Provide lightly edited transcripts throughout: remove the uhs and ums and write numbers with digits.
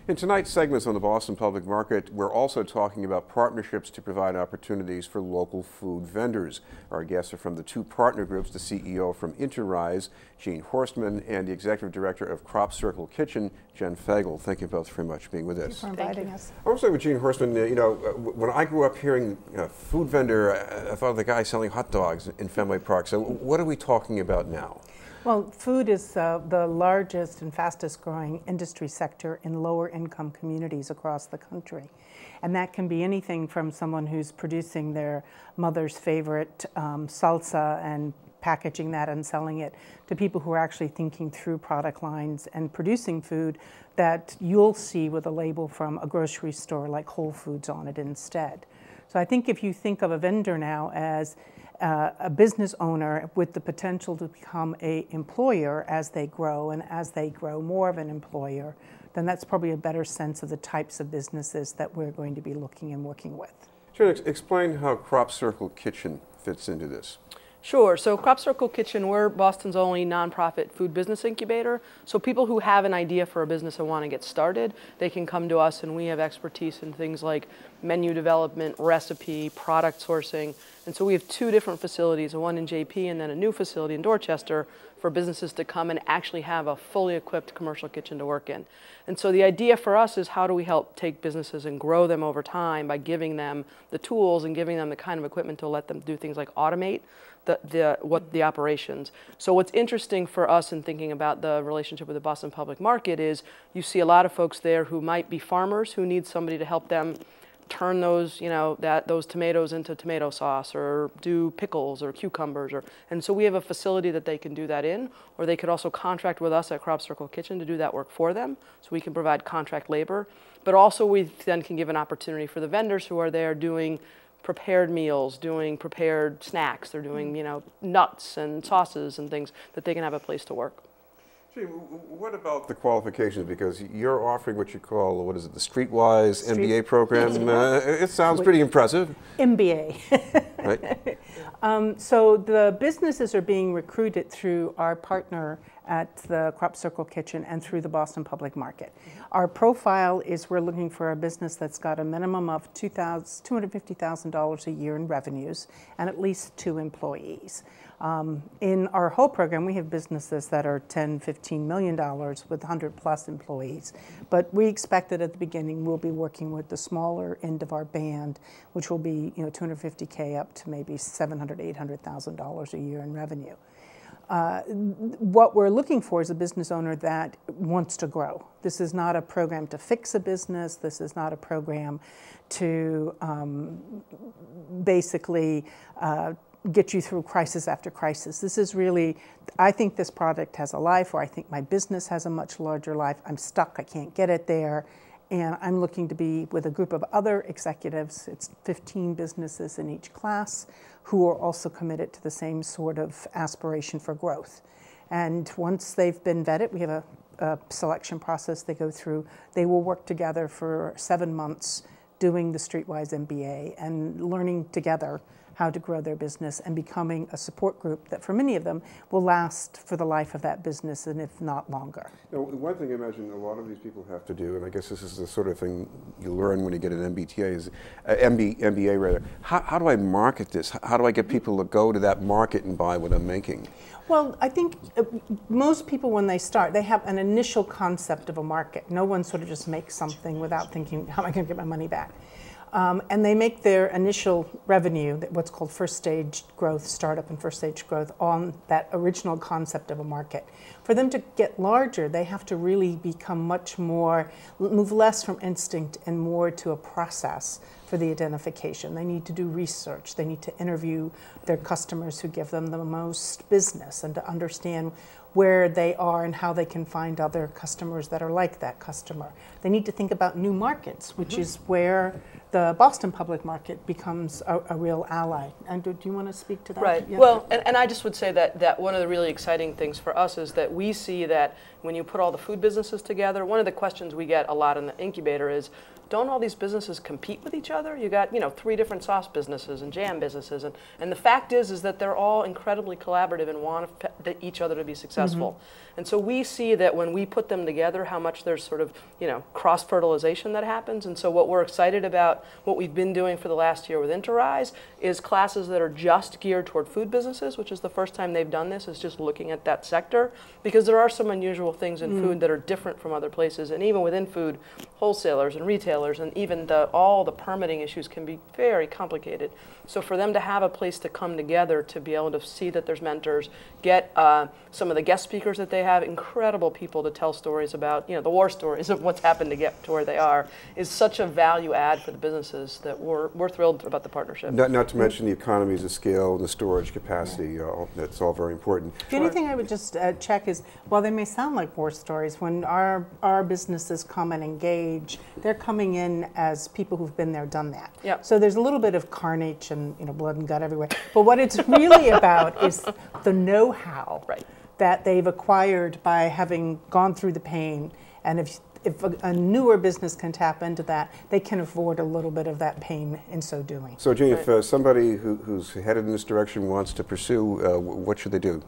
In tonight's segments on the Boston Public Market, we're also talking about partnerships to provide opportunities for local food vendors. Our guests are from the two partner groups, the CEO from Interprise, Gene Horstman, and the Executive Director of CropCircle Kitchen, Jen Faigel. Thank you both very much for being with us. Thank you for inviting us. I want to say with Gene Horstman, when I grew up hearing food vendor, I thought of the guy selling hot dogs in Fenway Park. So what are we talking about now? Well, food is the largest and fastest growing industry sector in lower income communities across the country. And that can be anything from someone who's producing their mother's favorite salsa and packaging that and selling it, to people who are actually thinking through product lines and producing food that you'll see with a label from a grocery store like Whole Foods on it instead. So I think if you think of a vendor now as a business owner with the potential to become an employer as they grow, and as they grow more of an employer, then that's probably a better sense of the types of businesses that we're going to be looking and working with. Jen, explain how CropCircle Kitchen fits into this. Sure. So CropCircle Kitchen, we're Boston's only nonprofit food business incubator. So people who have an idea for a business and want to get started, they can come to us, and we have expertise in things like menu development, recipe, product sourcing. And so we have two different facilities, one in JP and then a new facility in Dorchester, for businesses to come and actually have a fully equipped commercial kitchen to work in. And so the idea for us is, how do we help take businesses and grow them over time by giving them the tools and giving them the kind of equipment to let them do things like automate the operations. So what's interesting for us in thinking about the relationship with the Boston Public Market is you see a lot of folks there who might be farmers who need somebody to help them turn those, those tomatoes into tomato sauce, or do pickles or cucumbers, and so we have a facility that they can do that in, or they could also contract with us at CropCircle Kitchen to do that work for them, so we can provide contract labor. But also we then can give an opportunity for the vendors who are there doing prepared meals, doing prepared snacks, they're doing, nuts and sauces and things, that they can have a place to work. What about the qualifications? Because you're offering what you call, what is it, the Streetwise MBA program? It sounds pretty impressive. MBA. Right. So the businesses are being recruited through our partner at the CropCircle Kitchen and through the Boston Public Market. Our profile is, we're looking for a business that's got a minimum of $250,000 a year in revenues and at least 2 employees. In our whole program, we have businesses that are $10, $15 million with 100+ employees. But we expect that at the beginning we'll be working with the smaller end of our band, which will be $250K up to maybe $700,000, $800,000 a year in revenue. What we're looking for is a business owner that wants to grow. This is not a program to fix a business. This is not a program to basically get you through crisis after crisis. This is really, I think this product has a life, or I think my business has a much larger life. I'm stuck, I can't get it there. And I'm looking to be with a group of other executives, it's 15 businesses in each class, who are also committed to the same sort of aspiration for growth. And once they've been vetted, we have a selection process they go through. They will work together for 7 months doing the Streetwise MBA and learning together how to grow their business and becoming a support group that for many of them will last for the life of that business, and if not longer. One thing I imagine a lot of these people have to do, and I guess this is the sort of thing you learn when you get an MBA, is MBA rather. How do I market this? How do I get people to go to that market and buy what I'm making? Well, I think most people, when they start, they have an initial concept of a market. No one sort of just makes something without thinking, how am I going to get my money back? And they make their initial revenue, what's called first stage growth, startup and first stage growth, on that original concept of a market. For them to get larger, they have to really become much more, move less from instinct and more to a process for the identification. They need to do research. They need to interview their customers who give them the most business, and to understand where they are and how they can find other customers that are like that customer. They need to think about new markets, which is where the Boston public market becomes a real ally. And do you want to speak to that? Right. Yeah. Well, and I just would say that one of the really exciting things for us is that we see that when you put all the food businesses together, one of the questions we get a lot in the incubator is, don't all these businesses compete with each other? You got, 3 different sauce businesses and jam businesses, and the fact is that they're all incredibly collaborative and want each other to be successful. Mm-hmm. And so we see that when we put them together, how much there's sort of, cross-fertilization that happens. And so what we're excited about, what we've been doing for the last year with Interprise, is classes that are just geared toward food businesses, which is the first time they've done this, is just looking at that sector, because there are some unusual things in food that are different from other places. And even within food, wholesalers and retailers and even all the permitting issues can be very complicated. So for them to have a place to come together to be able to see that there's mentors, get some of the guest speakers that they have, incredible people to tell stories about, the war stories of what's happened to get to where they are, is such a value add for the businesses that we're thrilled about the partnership. Not to mention the economies of scale and the storage capacity. That's all very important. The only thing I would just check is, while they may sound like war stories, when our businesses come and engage, they're coming in as people who've been there, done that. Yep. So there's a little bit of carnage and blood and gut everywhere. But what it's really about is the know-how that they've acquired by having gone through the pain. And if a newer business can tap into that, they can avoid a little bit of that pain in so doing. So, Jean, if somebody who's headed in this direction wants to pursue, what should they do?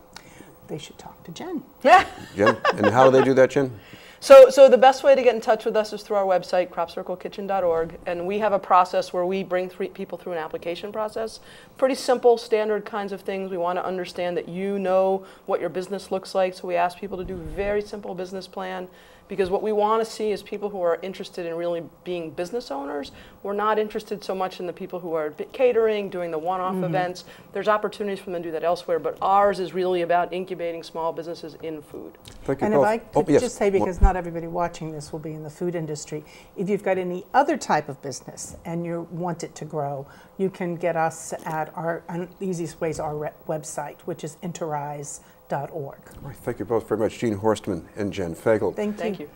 They should talk to Jen. Yeah. Jen? And how do they do that, Jen? So the best way to get in touch with us is through our website, CropCircleKitchen.org, and we have a process where we bring people through an application process. Pretty simple, standard kinds of things. We want to understand that you know what your business looks like, so we ask people to do a very simple business plan, because what we want to see is people who are interested in really being business owners. We're not interested so much in the people who are catering, doing the one-off events. There's opportunities for them to do that elsewhere, but ours is really about incubating small businesses in food. Thank you and both. if I could just say, because not everybody watching this will be in the food industry, if you've got any other type of business and you want it to grow, you can get us at the easiest way is our website, which is interprise.org. Thank you both very much, Jean Horstman and Jen Faigel. Thank you.